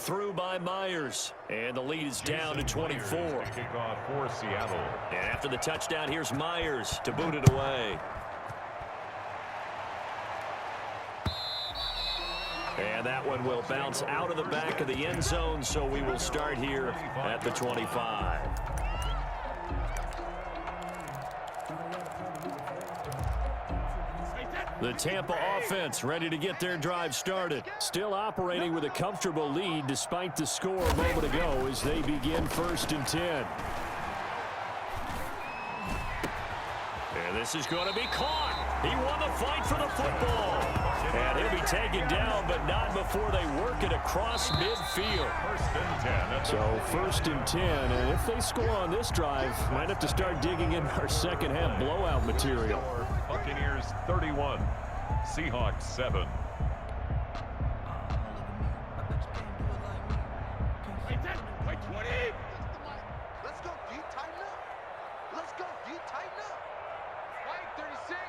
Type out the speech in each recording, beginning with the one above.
through by Myers. And the lead is down to 24. Kickoff for Seattle. And after the touchdown, here's Myers to boot it away. And that one will bounce out of the back of the end zone, so we will start here at the 25. The Tampa offense ready to get their drive started. Still operating with a comfortable lead despite the score a moment ago as they begin 1st and 10. And this is going to be caught. He won the fight for the football. And he'll be taken down, but not before they work it across midfield. 1st and 10. So 1st and 10, and if they score on this drive, might have to start digging in our second half blowout material. Buccaneers 31, Seahawks 7. Let's go, D, tighten up. Let's go, D, tighten up. Right, 36.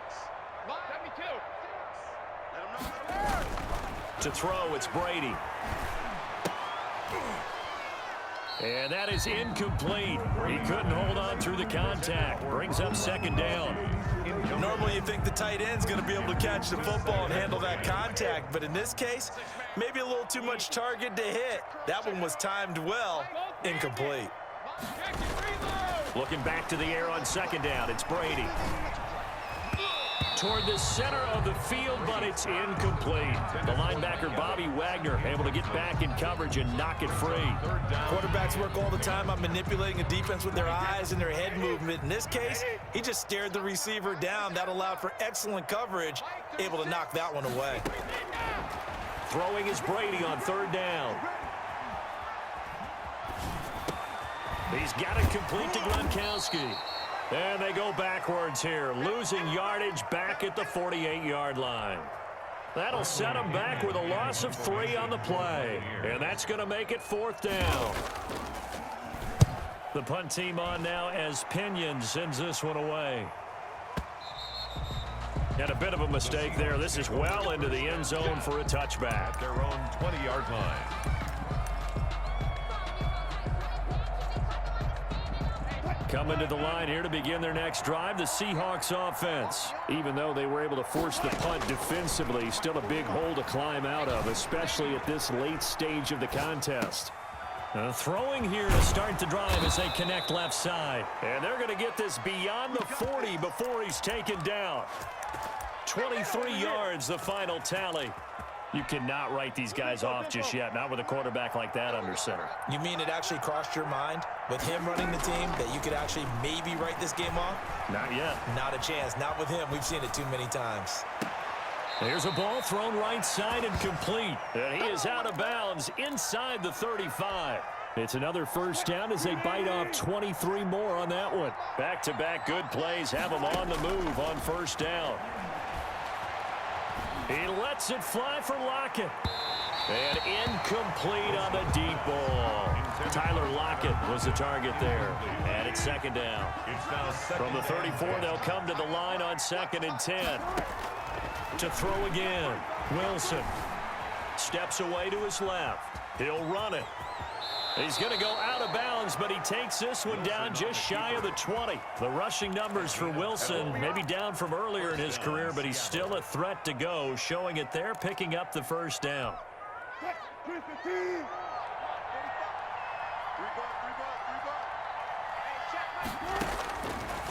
Line 72. Let him know how to work. To throw, it's Brady. And that is incomplete. He couldn't hold on through the contact. Brings up 2nd down. Normally you think the tight end's going to be able to catch the football and handle that contact, but in this case, maybe a little too much target to hit. That one was timed well. Incomplete. Looking back to the air on 2nd down, it's Brady. Toward the center of the field, but it's incomplete. The linebacker, Bobby Wagner, able to get back in coverage and knock it free. Quarterbacks work all the time on manipulating a defense with their eyes and their head movement. In this case, he just stared the receiver down. That allowed for excellent coverage, able to knock that one away. Throwing is Brady on 3rd down. He's got it complete to Gronkowski. And they go backwards here, losing yardage back at the 48-yard line. That'll set them back with a loss of 3 on the play. And that's going to make it 4th down. The punt team on now as Pinion sends this one away. And a bit of a mistake there. This is well into the end zone for a touchback. Their own 20-yard line. Coming to the line here to begin their next drive, the Seahawks offense. Even though they were able to force the punt defensively, still a big hole to climb out of, especially at this late stage of the contest. Throwing here to start the drive as they connect left side. And they're going to get this beyond the 40 before he's taken down. 23 yards, the final tally. You cannot write these guys off just yet, not with a quarterback like that under center. You mean it actually crossed your mind with him running the team that you could actually maybe write this game off? Not yet. Not a chance. Not with him. We've seen it too many times. There's a ball thrown right side and complete. And he is out of bounds inside the 35. It's another 1st down as they bite off 23 more on that one. Back-to-back good plays have them on the move on 1st down. He lets it fly for Lockett. And incomplete on the deep ball. Tyler Lockett was the target there. And it's 2nd down. From the 34, they'll come to the line on 2nd and 10. To throw again. Wilson steps away to his left. He'll run it. He's going to go out of bounds, but he takes this one down just shy of the 20. The rushing numbers for Wilson maybe down from earlier in his career, but he's still a threat to go, showing it there, picking up the 1st down.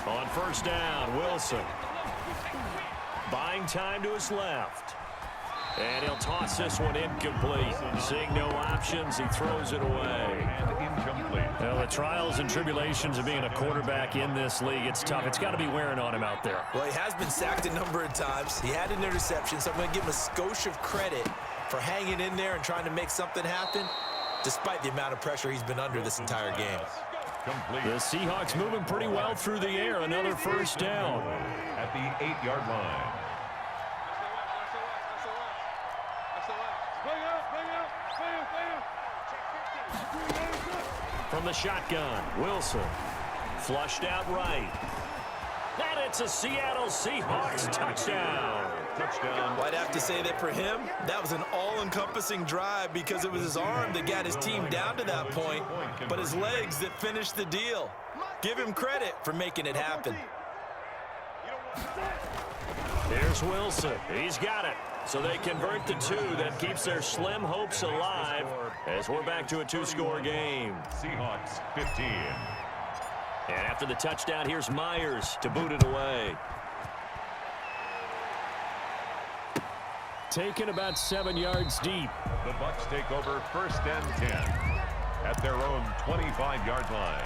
On 1st down, Wilson. Buying time to his left. And he'll toss this one incomplete. Seeing no options, he throws it away. Well, the trials and tribulations of being a quarterback in this league, it's tough. It's got to be wearing on him out there. Well, he has been sacked a number of times. He had an interception, so I'm going to give him a skosh of credit for hanging in there and trying to make something happen, despite the amount of pressure he's been under this entire game. The Seahawks moving pretty well through the air. Another 1st down. At the 8-yard line. From the shotgun, Wilson flushed out right. And it's a Seattle Seahawks touchdown. Touchdown. Well, I'd have to say that for him, that was an all-encompassing drive because it was his arm that got his team down to that point, but his legs that finished the deal. Give him credit for making it happen. Here's Wilson. He's got it. So they convert the two. That keeps their slim hopes alive as we're back to a two-score game. Seahawks 15. And after the touchdown, here's Myers to boot it away. Taken about 7 yards deep. The Bucs take over 1st and 10 at their own 25-yard line.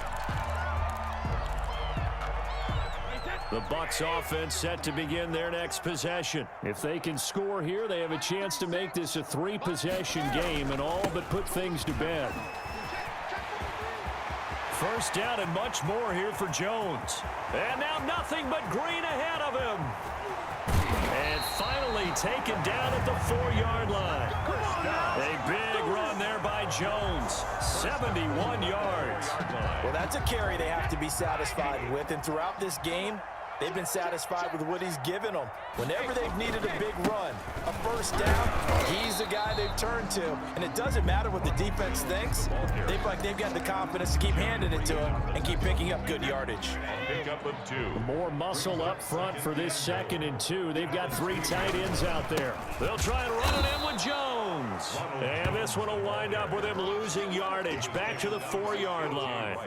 The Bucs offense set to begin their next possession. If they can score here, they have a chance to make this a 3-possession game and all but put things to bed. First down and much more here for Jones. And now nothing but green ahead of him. And finally taken down at the 4-yard line. A big run there by Jones. 71 yards. Well, that's a carry they have to be satisfied with, and throughout this game, they've been satisfied with what he's given them. Whenever they've needed a big run, a first down, he's the guy they've turned to. And it doesn't matter what the defense thinks. They feel like they've got the confidence to keep handing it to him and keep picking up good yardage. Pick up of 2. More muscle up front for this 2nd and 2. They've got 3 tight ends out there. They'll try and run it in with Jones. And this one will wind up with him losing yardage back to the 4-yard line.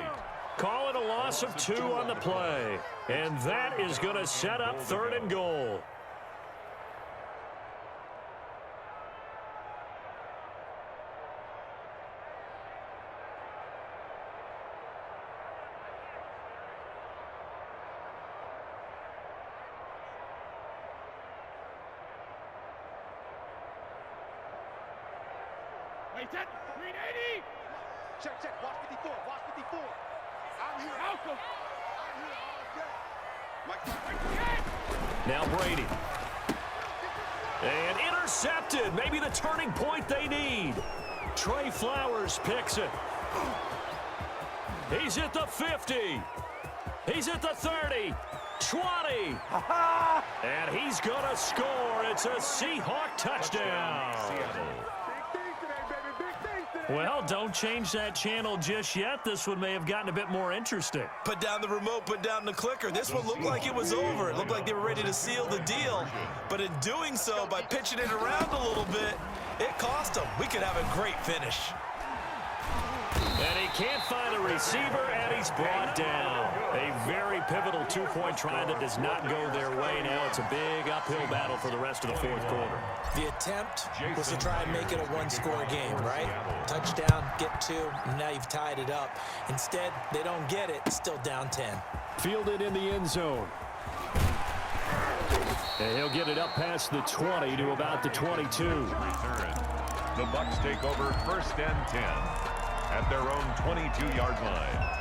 Call it a loss of 2 on the play. And that is going to set up 3rd and goal. Wait, 380. Check, watch 54, watch 54. I'm here. Malcolm. I'm here all day. Now Brady. And intercepted. Maybe the turning point they need. Trey Flowers picks it. He's at the 50. He's at the 30. 20. And he's going to score. It's a Seahawk touchdown. Well, don't change that channel just yet. This one may have gotten a bit more interesting. Put down the remote, put down the clicker. This one looked like it was over. It looked like they were ready to seal the deal. But in doing so, by pitching it around a little bit, it cost them. We could have a great finish. And he can't find a receiver, and he's brought down. A very pivotal two-point try that does not go their way. Now it's a big uphill battle for the rest of the 4th quarter. The attempt was to try and make it a one-score game, right? Touchdown, get 2, and now you've tied it up. Instead, they don't get it, still down 10. Fielded in the end zone. And he'll get it up past the 20 to about the 22. The Bucs take over 1st and 10 at their own 22-yard line.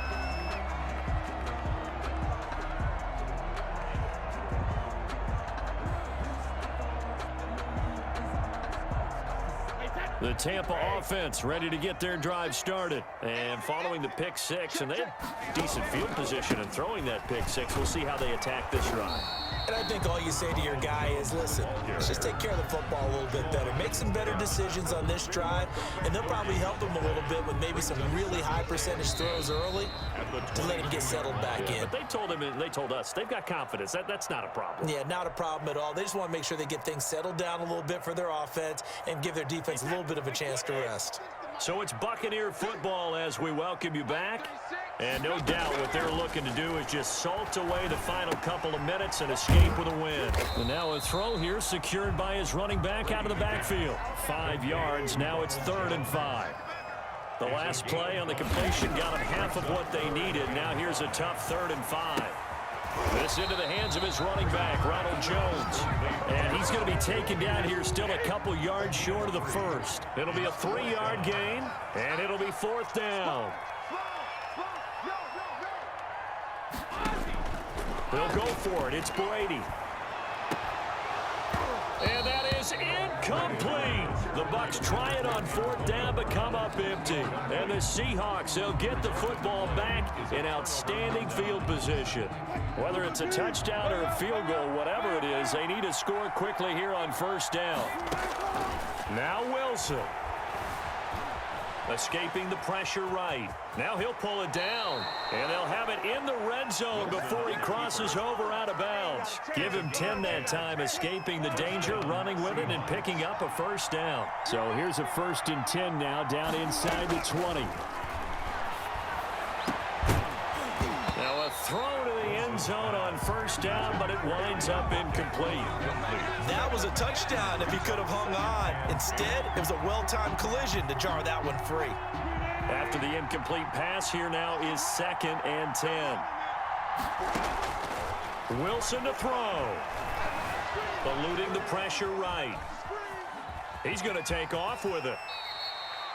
The Tampa offense ready to get their drive started. And following the pick 6, and they had decent field position in throwing that pick 6. We'll see how they attack this drive. And I think all you say to your guy is, listen, let's just take care of the football a little bit better. Make some better decisions on this drive, and they'll probably help him a little bit with maybe some really high percentage throws early to let him get settled back in. But they told him, and they told us, they've got confidence. That's not a problem. Yeah, not a problem at all. They just want to make sure they get things settled down a little bit for their offense and give their defense a little bit of a chance to rest. So it's Buccaneer football as we welcome you back. And no doubt what they're looking to do is just salt away the final couple of minutes and escape with a win. And now a throw here secured by his running back out of the backfield. 5 yards. Now it's 3rd and 5. The last play on the completion got him half of what they needed. Now here's a tough 3rd and 5. This into the hands of his running back, Ronald Jones. And he's going to be taken down here still a couple yards short of the first. It'll be a 3-yard gain, and it'll be 4th down. They'll go for it. It's Brady. And that is incomplete. The Bucs try it on 4th down, but come up empty. And the Seahawks, they'll get the football back in outstanding field position. Whether it's a touchdown or a field goal, whatever it is, they need to score quickly here on 1st down. Now Wilson. Escaping the pressure right. Now he'll pull it down. And they'll have it in the red zone before he crosses over out of bounds. Give him 10 that time, escaping the danger, running with it, and picking up a 1st down. So here's a 1st and 10 now, down inside the 20. Now a throw to the end zone on 1st down, but it winds up incomplete. That was a touchdown if he could have hung on. Instead, it was a well-timed collision to jar that one free. After the incomplete pass, here now is 2nd and 10. Wilson to throw. Eluding the pressure right. He's going to take off with it.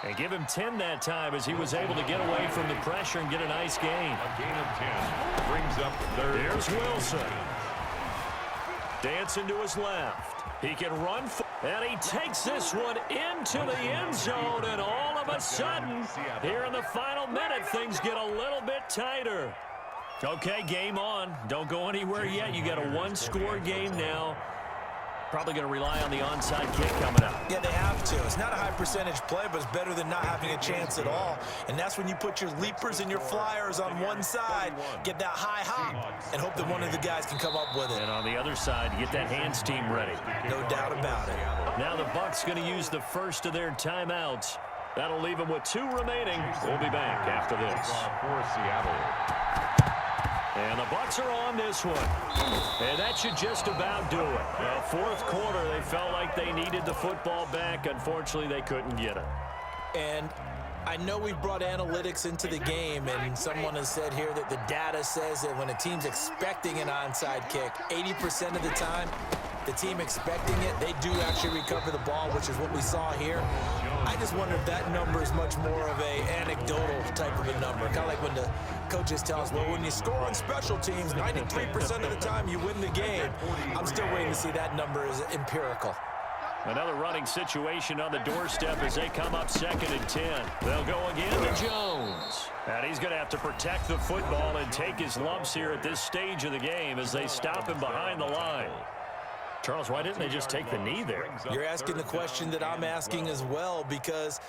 And give him 10 that time as he was able to get away from the pressure and get a nice gain. A gain of 10 brings up 3rd. Here's Wilson. Dancing to his left. He can run, and he takes this one into the end zone, and all of a sudden, here in the final minute, things get a little bit tighter. Okay, game on. Don't go anywhere yet. You got a 1-score game now. Probably going to rely on the onside kick coming up. Yeah, they have to. It's not a high-percentage play, but it's better than not having a chance at all. And that's when you put your leapers and your flyers on one side, get that high hop, and hope that one of the guys can come up with it. And on the other side, get that hands team ready. No doubt about it. Now the Bucs going to use the first of their timeouts. That'll leave them with 2 remaining. We'll be back after this. For Seattle. And the Bucs are on this one. And that should just about do it. 4th quarter, they felt like they needed the football back. Unfortunately, they couldn't get it. And I know we've brought analytics into the game, and someone has said here that the data says that when a team's expecting an onside kick, 80% of the time, the team expecting it, they do actually recover the ball, which is what we saw here. I just wonder if that number is much more of a anecdotal type of a number. Kind of like when the coaches tell us, well, when you score on special teams, 93% of the time you win the game. I'm still waiting to see that number is empirical. Another running situation on the doorstep as they come up 2nd and 10. They'll go again to Jones. And he's going to have to protect the football and take his lumps here at this stage of the game as they stop him behind the line. Charles, why didn't they just take the knee there? You're asking the question that I'm asking as well, because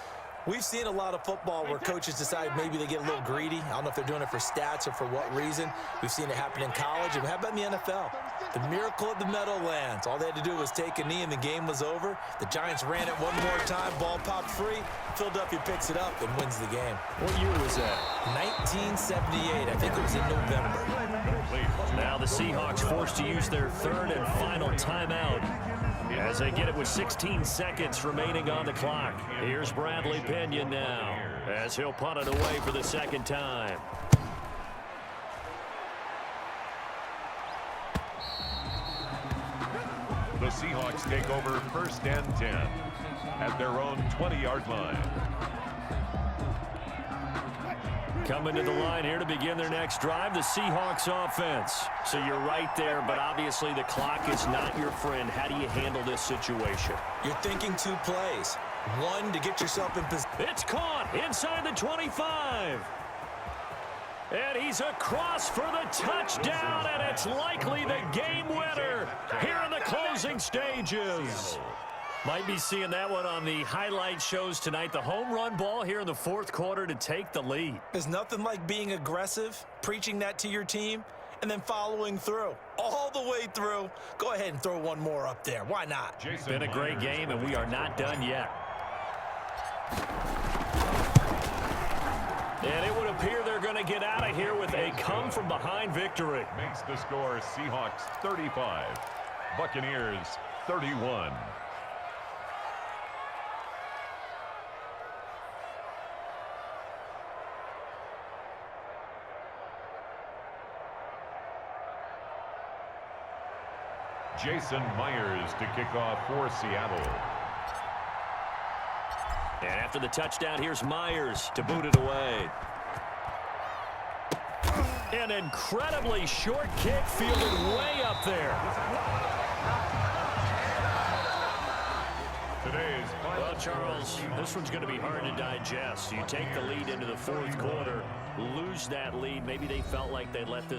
we've seen a lot of football where coaches decide maybe they get a little greedy. I don't know if they're doing it for stats or for what reason. We've seen it happen in college. And how about in the NFL? The miracle of the Meadowlands. All they had to do was take a knee and the game was over. The Giants ran it one more time. Ball popped free. Philadelphia picks it up and wins the game. What year was that? 1978. I think it was in November. Now the Seahawks forced to use their 3rd and final timeout as they get it with 16 seconds remaining on the clock. Here's Bradley Pinion now as he'll punt it away for the 2nd time. The Seahawks take over 1st and 10 at their own 20-yard line. Coming to the line here to begin their next drive, the Seahawks offense. So you're right there, but obviously the clock is not your friend. How do you handle this situation? You're thinking 2 plays. One, to get yourself in position. It's caught inside the 25. And he's across for the touchdown, and it's likely the game winner here in the closing stages. Might be seeing that one on the highlight shows tonight. The home run ball here in the 4th quarter to take the lead. There's nothing like being aggressive, preaching that to your team, and then following through. All the way through. Go ahead and throw one more up there. Why not? It's been a great game, and we are not done yet. And it would appear they're going to get out of here with a come-from-behind victory. Makes the score Seahawks 35, Buccaneers 31. Jason Myers to kick off for Seattle. And after the touchdown, here's Myers to boot it away. An incredibly short kick fielded way up there. today's final. Well, Charles, this one's going to be hard to digest. You take the lead into the fourth quarter, lose that lead. Maybe they felt like they let this